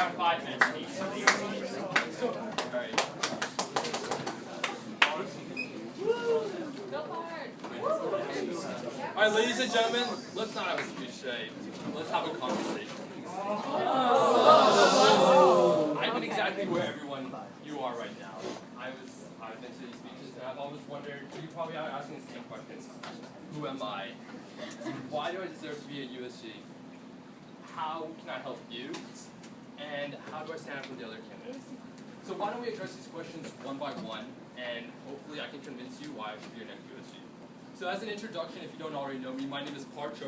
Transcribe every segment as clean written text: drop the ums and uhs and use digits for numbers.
around 5 minutes each. Alright, ladies and gentlemen, let's not have a speech today. Let's have a conversation. I'm not exactly where everyone you are right now. I've been to these speeches and I've always wondered, you probably are asking the same questions. Who am I? Why do I deserve to be at USG? How can I help you? And how do I stand up for the other candidates? So why don't we address these questions one by one, and hopefully I can convince you why I should be your next USG. So as an introduction, if you don't already know me, my name is Parth.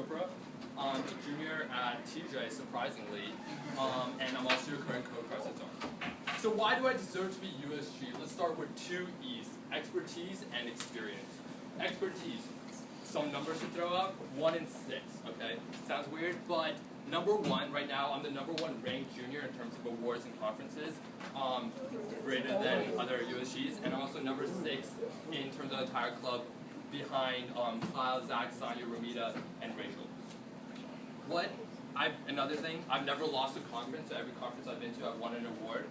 I'm a junior at TJ, surprisingly, and I'm also your current co-president. So why do I deserve to be USG? Let's start with 2 E's, expertise and experience. Expertise, some numbers to throw out, 1 in 6, okay? Sounds weird, but number 1, right now, I'm the number 1 ranked junior in terms of awards and conferences, greater than other USGs, and I'm also number 6 in terms of the entire club, behind Kyle, Zach, Sonia, Ramita, and Rachel. Another thing, I've never lost a conference. So every conference I've been to, I've won an award.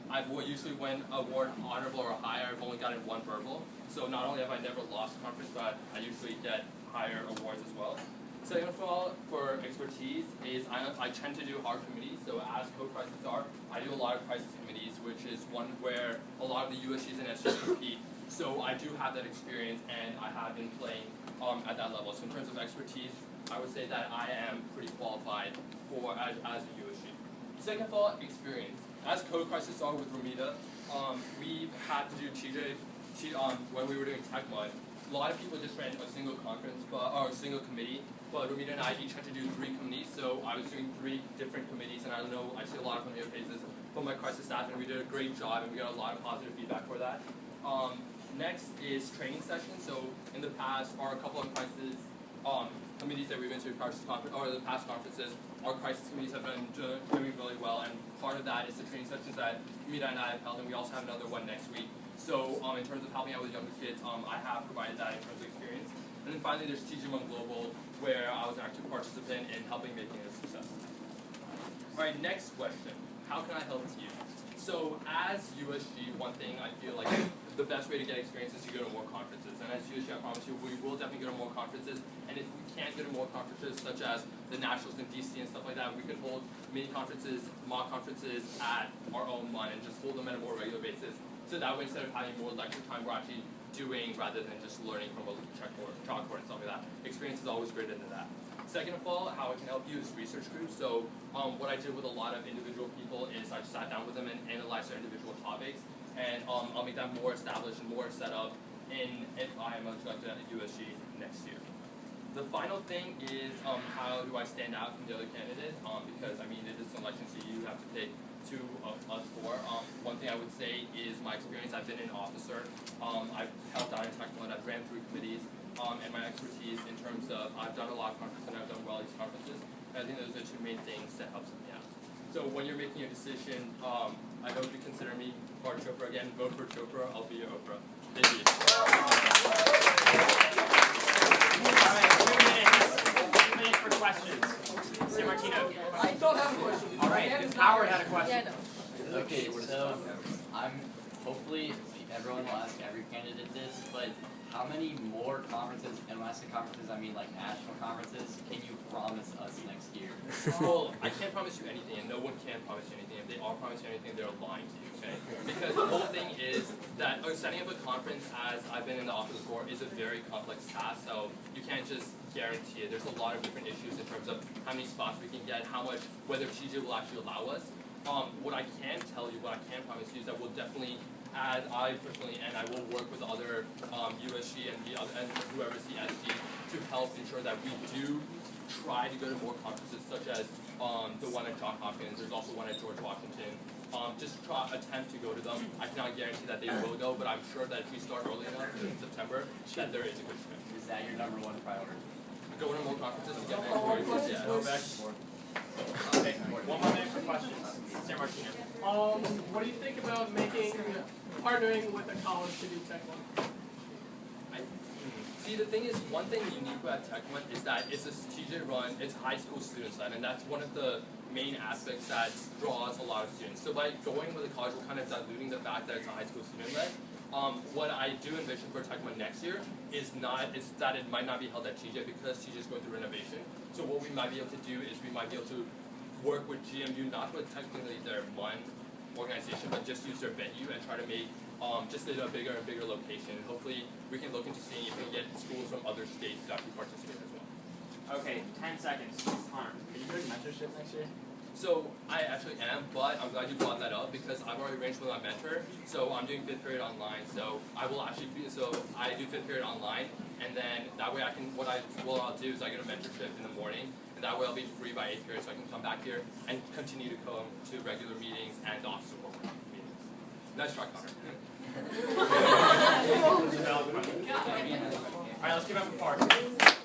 I've usually win award honorable or higher. I've only gotten 1 verbal. So not only have I never lost a conference, but I usually get higher awards as well. Second of all, for expertise, is I tend to do hard committees. So as co-crisis are, I do a lot of crisis committees, which is one where a lot of the USGs and SGs compete. So I do have that experience, and I have been playing at that level. So in terms of expertise, I would say that I am pretty qualified as a USG. Second of all, experience. As co-crisis are with Ramita, we had to do when we were doing Tech Mud. A lot of people just ran a single conference, or a single committee, but Ramita and I each had to do 3 committees, so I was doing 3 different committees, and I know I see a lot of familiar faces from my crisis staff, and we did a great job, and we got a lot of positive feedback for that. Next is training sessions. So in the past, a couple of crisis committees that we've been to or the past conferences, our crisis committees have been doing really well, and part of that is the training sessions that Ramita and I have held, and we also have another one next week. So in terms of helping out with younger kids, I have provided that in terms of experience. And then finally, there's TG1 Global, where I was an active participant in helping making it a success. All right, next question. How can I help you? So as USG, one thing I feel like the best way to get experience is to go to more conferences. And as USG, I promise you, we will definitely go to more conferences. And if we can't go to more conferences, such as the Nationals in DC and stuff like that, we could hold mini conferences, mock conferences at our own fun and just hold them at a more regular basis. So that way, instead of having more lecture time, we're actually doing rather than just learning from a chalkboard and stuff like that. Experience is always greater than that. Second of all, how I can help you is research groups. So what I did with a lot of individual people is I sat down with them and analyzed their individual topics, and I'll make that more established and more set up if I am elected at USG next year. The final thing is how do I stand out from the other candidates? Because I mean it is an election, so you have to pick 2 of us 4. One thing I would say is my experience. I've been an officer. I've helped out in technical, and I've ran through committees. And my expertise in terms of I've done a lot of conferences and I've done well at these conferences. And I think those are 2 main things that helps me out. So when you're making a decision, I hope you consider me Parth Chopra again. Vote for Chopra. I'll be your Oprah. Thank you. All right, 2 minutes for questions. San Martino. I don't have a question. All right, Howard had a question. Okay, so hopefully everyone will ask every candidate this, but how many more conferences, and when I say conferences, I mean like national conferences, can you promise us next year? Well, I can't promise you anything, and no one can promise you anything. If they all promise you anything, they're lying to you, okay? Because the whole thing is that setting up a conference, as I've been in the office before, is a very complex task, so you can't just guarantee it. There's a lot of different issues in terms of how many spots we can get, whether TJ will actually allow us. What I can tell you, what I can promise you is that we'll definitely I personally, and I will work with other USG and whoever's the SG to help ensure that we do try to go to more conferences, such as the one at Johns Hopkins. There's also one at George Washington. Just attempt to go to them. I cannot guarantee that they will go, but I'm sure that if we start early enough in September, that there is a good chance. Is that your #1 priority? Go to more conferences to get more experience. Yeah. Okay, 1 more minute for questions. San Martino. What do you think about partnering with a college to do Tech One? See, the thing is, one thing unique about TechOne is that it's a TJ run, it's high school students led, and that's one of the main aspects that draws a lot of students. So by going with a college, we're kind of diluting the fact that it's a high school student led. What I do envision for TechOne next year is that it might not be held at TJ because TJ is going through renovation. So what we might be able to do is we might be able to work with GMU, not with technically their one organization, but just use their venue and try to make just a bigger and bigger location. And hopefully we can look into seeing if we can get schools from other states to actually participate as well. Okay, 10 seconds. Connor. Are you doing mentorship next year? So I actually am, but I'm glad you brought that up because I've already arranged with my mentor. So I'm doing 5th period online. So I will actually be, so I do 5th period online, and then that way I can, what I'll do is I get a mentorship in the morning, and that way I'll be free by 8th period, so I can come back here and continue to come to regular meetings and office support meetings. Nice try, Connor. Alright, let's give it up for Parth.